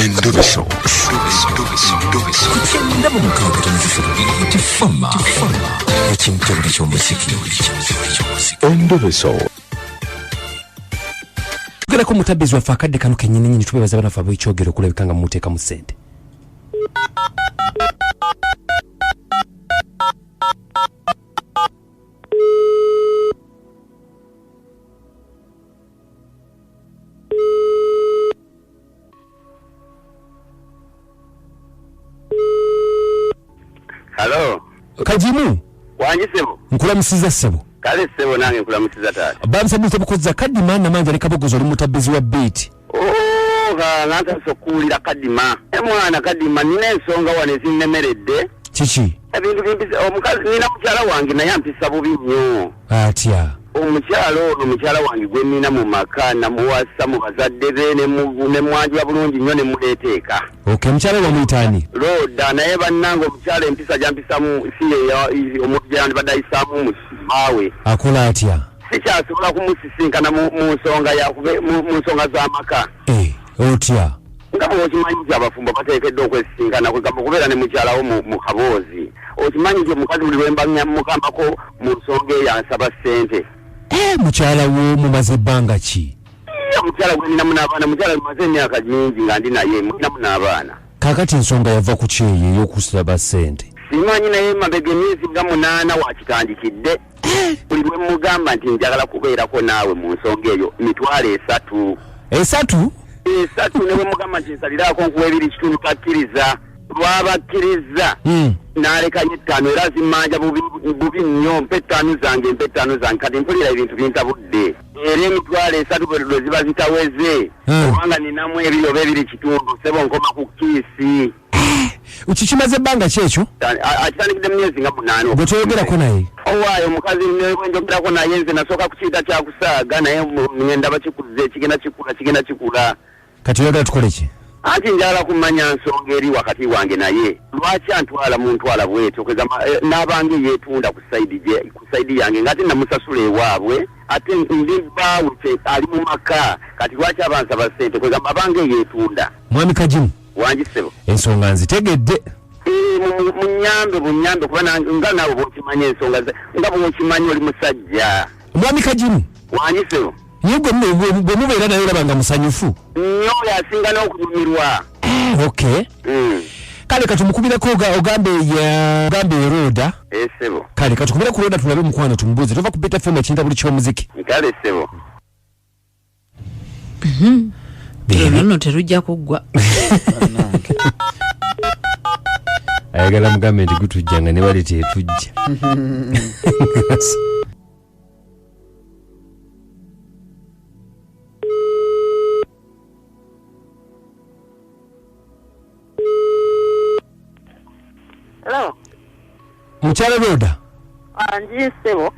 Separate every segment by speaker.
Speaker 1: Endobeso. Kutenda mu mukaaga tanzifuru tifama. Ekintu ky'omuziki. Endobeso. Tugera ko mutabbizi wa fakadde kanu kenyini nyini tubebaza banafa bw'ikyogero kulabika nga muteeka mu Sente.
Speaker 2: Hello.
Speaker 1: Kajimu.
Speaker 2: Wange sebo.
Speaker 1: Nkulamusiza sebo.
Speaker 2: Kale sebo nange nkulamusiza taata.
Speaker 1: Bamusabuse bukoza kadima na manja lekabogozo oli mutabbizi wa beat.
Speaker 2: Nanta sokulira kadima. Mwana kadima nina ensonga wane zinnemeredde.
Speaker 1: Kiki?
Speaker 2: Ebintu bimpisa omukazi nina mukyala wange naye ampisa bubi nnyo.
Speaker 1: Atya.
Speaker 2: Omukyala wange gwe nina mu maka namuwasa mu bazadde be ne mwanjula bulungi nnyo ne muleeteeka.
Speaker 1: Okay, mukyala wa mwitaani.
Speaker 2: Roda naye bannange omukyala empisa gyampisamu si omuntu gyandibadde ayisaamu musumaawe.
Speaker 1: Akola atya?
Speaker 2: Sikyasobola kumusisinkana mu nsonga z'amaka.
Speaker 1: Otya.
Speaker 2: Nga bw'okimanyi nti abafumbo bateekeddwa okwesisinkana kwegamba kubeera ne mukyalawo mu kaboozi. Okimanyi nti omukazi buli lwe mba mugambako mu nsonga eyo ansaba ssente.
Speaker 1: Mukyala wo mumaze ebbanga ki?
Speaker 2: Mukyala gwe ninamu n'abaana, mukyala mumaze emyaka mingi nga ndi naye ninamu n'abaana.
Speaker 1: Kaakati ensonga yava ku ki eyo ey'okusaba ssente?
Speaker 2: Simanyi naye mabega emyezi nga 8 wakitandikidde. Buli lwe mugamba nti njagala kubeerako naawe mu nsonga eyo mitwalo 3.
Speaker 1: 3?
Speaker 2: 3 ne bwe mugamba nti nsaliraako nkuwa 2 takkiriza. Lwabakkiriza n'alekayo 5 era zimmanja bubi nnyo mpe 5 zange kati mpulira ebintu bintabudde. Era emitwalo 3 bwe ziba zitaweze kubanga ninamu ebiri oba 2 sebo nkoma ku kiisi.
Speaker 1: Ukikimaze ebbanga ki ekyo?
Speaker 2: Akitandikidde mu myezi nga 8.
Speaker 1: Bwe toyogerako naye?
Speaker 2: Owaayo omukazi bwe njogerako naye nze nasooka kukiyita kyakusaaga naye ndaba kikuze kigenda kikula.
Speaker 1: Kati oyagala tukole ki?
Speaker 2: Anti njagala kumanya nsonga eri wakati wange naye lwaki antwala mu ntwala bwetyo kwegamba n'abange yeetunda ku sayidi yange ngate namusasula ewaabwe ate ndi baawe ali mu maka kati lwaki abansaba ssente kwegamba abange yeetunda.
Speaker 1: Mwami Kajimu.
Speaker 2: Wange sebo.
Speaker 1: Ensonga nzitegedde.
Speaker 2: Bunyambe kuba nga naawe bw'okimanyi ensonga nga bw'okimanyi oli musajja.
Speaker 1: Mwami Kajimu.
Speaker 2: Wange sebo.
Speaker 1: Niye gwe mubeera naye olaba nga musanyufu?
Speaker 2: Nnyo yasinga n'okunyumirwa.
Speaker 1: Okay. Kale katumukubireko ogambe Roda.
Speaker 2: Sebo.
Speaker 1: Kale katukubira ku Roda tulabe mukwano tumubuuze tova ku Beta FM ekinta buli ky'omuziki.
Speaker 2: Kale sebo.
Speaker 3: Nno terujja kuggwa.
Speaker 1: Ayagala mugambe nti gutujjanga ne bali tetujja.
Speaker 4: Hello.
Speaker 1: Mukyala Roda.
Speaker 4: Anji sebo.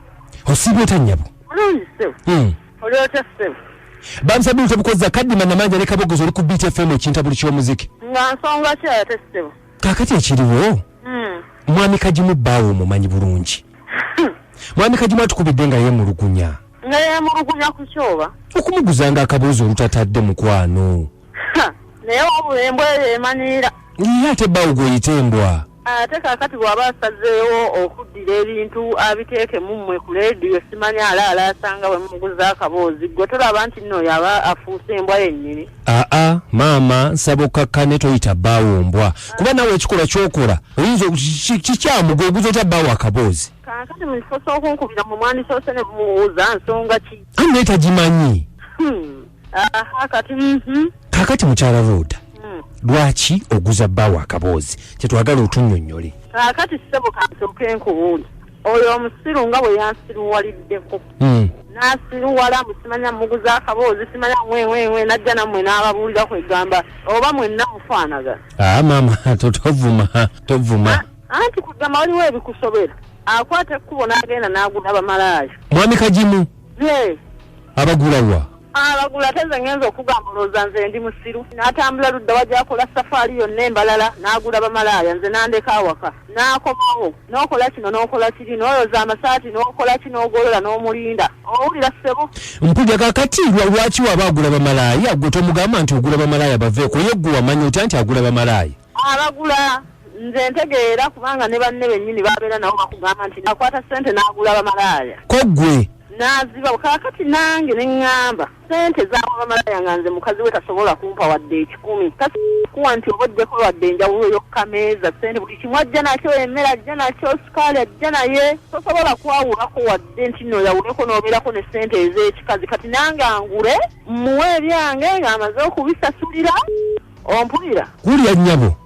Speaker 1: Osiibye tanyabo.
Speaker 4: Mulungi sebo. Oli otya sebo.
Speaker 1: Bamusabye obukoza kadima na manja ne kabogozo oli ku Beta FM ekinta buli ky'omuziki.
Speaker 4: Nga nsonga ki ate sebo.
Speaker 1: Kaakati ekiriwo. Mwami Kajimu bbaawo omumanyi bulungi. Mwami Kajimu atukubidde nga yeemulugunya.
Speaker 4: Nga yeemulugunya ku kyoba?
Speaker 1: Okumuguzanga akaboozi olutatadde mukwano.
Speaker 4: Naye wabula embwa eyo emanyiira.
Speaker 1: Ye ate bbaawo gw'oyita embwa.
Speaker 4: Ate kaakati bw'aba asazeewo okuddira ebintu abiteeke mu mmwe ku leediyo simanyi alaala asanga bwe muguza akaboozi gwe tolaba nti nno yaba afuuse embwa yennyini.
Speaker 1: Maama nsaba okkakkane toyita bbaawo mbwa kuba nawe ekikolwa ky'okola oyinza kikyamu gweoguza otya bbaawo akaboozi.
Speaker 4: Kaakati mu kifo ky'okunkubira mu mwandisoose ne mubuuza nsonga ki?
Speaker 1: Naye tagimanyi. Kaakati mukyala Roda. Lwaki oguza bbaawo akaboozi kyetwagala otunnyonnyole.
Speaker 4: Kaakati ssebo kansooke nkubuuli oyo omusiru nga bwe yansiruwaliddeko n'asiruwala musimanya muguza akaboozi simanya mwe najja nammwe n'ababuulira kwegamba oba mwenna mufaanaga.
Speaker 1: Maama tovuma.
Speaker 4: Anti kugamba waliwo ebikusobera akwata ekkubo n'agenda n'agula abamalaaya.
Speaker 1: Mwami Kajimu.
Speaker 4: Ye.
Speaker 1: Abagulawa.
Speaker 4: abagula teze ngenza okugamba olowooza nze ndi musiru n'atambula ludda wajja akola safari yonna embalala n'agula bamalaaya nze n'andeka awaka n'akomawo n'okola kino n'okola kiri n'oyoza amasaati n'okola ki n'ogolola n'omulinda owulira ssebo
Speaker 1: mpulira kakati lwaki waba agula bamalaaya gwe tomugamba nti ogula bamalaaya baveeko ye ggwe wamanya otya nti agula bamalaaya
Speaker 4: abagula nze ntegeera kubanga ne banne bennyini babeera nabo bakugamba nti nakwata ssente n'agula bamalaaya
Speaker 1: ko ggwe
Speaker 4: naziba kakati nange neŋŋamba ssente zaawa bamalaaya nga nze mukazi we tasobola kumpa wadde 10 kasikuwa nti oba ojjeko wadde enjawulo y'okkameeza ssente buli kimu ajja nakyo emmere ajja nakyo sukaali ajja naye tosobola kwawulako wadde nti nno yawuleko n'obeerako ne ssente ez'ekikazi kati nange angule mmuwe ebyange ng'amaze okubisasulira ompulira
Speaker 1: kulya nnyabo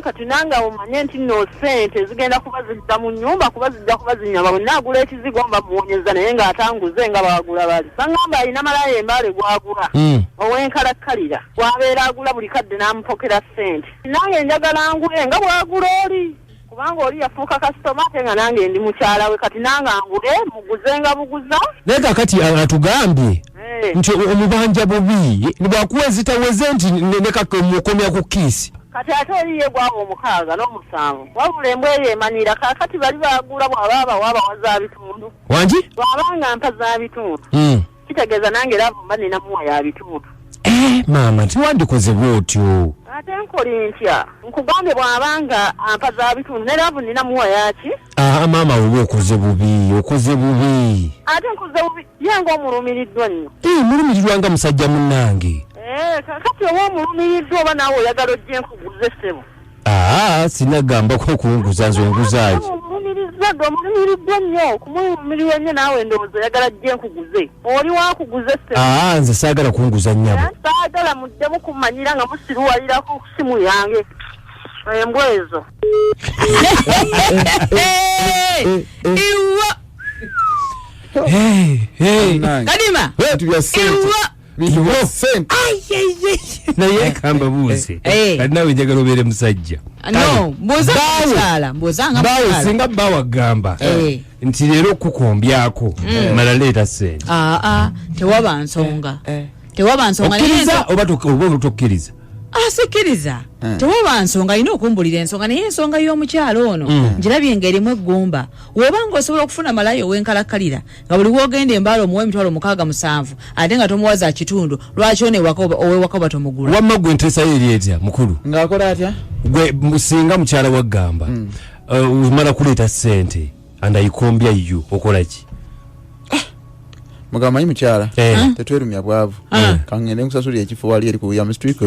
Speaker 4: kati nange omanye nti nno ssente zigenda kuba zidda mu nnyumba kuba zijja kuba zinyama bwe naagula ekizigo mba muwonyeza naye ng'atanguze nga bagula bali baŋŋamba alina malaaya embaale gwagula ow'enkalakkalira gwabeera agula buli kadde n'amupokera ssente nange njagala ngule nga bwagula oli kubanga oli yafuuka kasitoma ate nga nange ndi mukyala we kati nange angule muguze nga buguza
Speaker 1: naye kakati atugambye nti omubanja bubi bwakuwezitaweze nti nekamukomya ku kiisi
Speaker 4: kati ate eriye gwaba 6 n'omusanvu wabula embwa eyo emanira kakati bali bagula bw'aba abawa za bitundu
Speaker 1: wangi
Speaker 4: bw'abanga mpa za bitundu kitegeeza nange laavu mba nina muwa ya bitundu
Speaker 1: maama tiwandikoze bwotyo
Speaker 4: ate nkoli ntya nkugambye bw'abanga ampa za bitundu ne laavu nina muwa yaki
Speaker 1: maama oba okoze bubi
Speaker 4: ate nkoze bubi yenga omulumiriddwa nnyo
Speaker 1: mulumirirwa nga musajja munnange
Speaker 4: kakati oba omulumiriddwa oba naawe oyagala ojje nkuguze ssebo
Speaker 1: sinagambako kunguza nze onguzaayo
Speaker 4: omulumiriddwa nnyo okumulumirirwa nnyo naawe ndowooza oyagala jje nkuguze oli wakuguze ssebo
Speaker 1: nze saagala kunguza nnyabo
Speaker 4: saagala muddemu kummanyira nga musiruwalirako ku simu yange embwa ezo
Speaker 3: kadima
Speaker 1: naye kamba buuze kati nawe njagala obeere musajja bawe singa bawagamba nti leero okukombyako mala leeta ssente
Speaker 3: tewaba nsonga
Speaker 1: okkiriza oba tokkiriza
Speaker 3: asikiriza tewaba nsonga alina okumbulira ensonga naye ensonga y'omukyalo ono njirabye engerimu eggumba wobanga osobola okufuna malaaya ow'enkalakkalira nga buli wogenda embaala omuwa emitwalo 67 ate nga tomuwaza kitundu lwaki ow'ewaka oba tomugula
Speaker 1: wamma gwe nteesayo eri etya mukulu
Speaker 5: ng'akola atya
Speaker 1: gwe singa mukyala waggamba omala kuleeta ssente andayikombya yo okola ki
Speaker 5: mugamba manyi mukyala tetwerumya bwavu kangende nkusasulira ekifo wali eri kuya mu street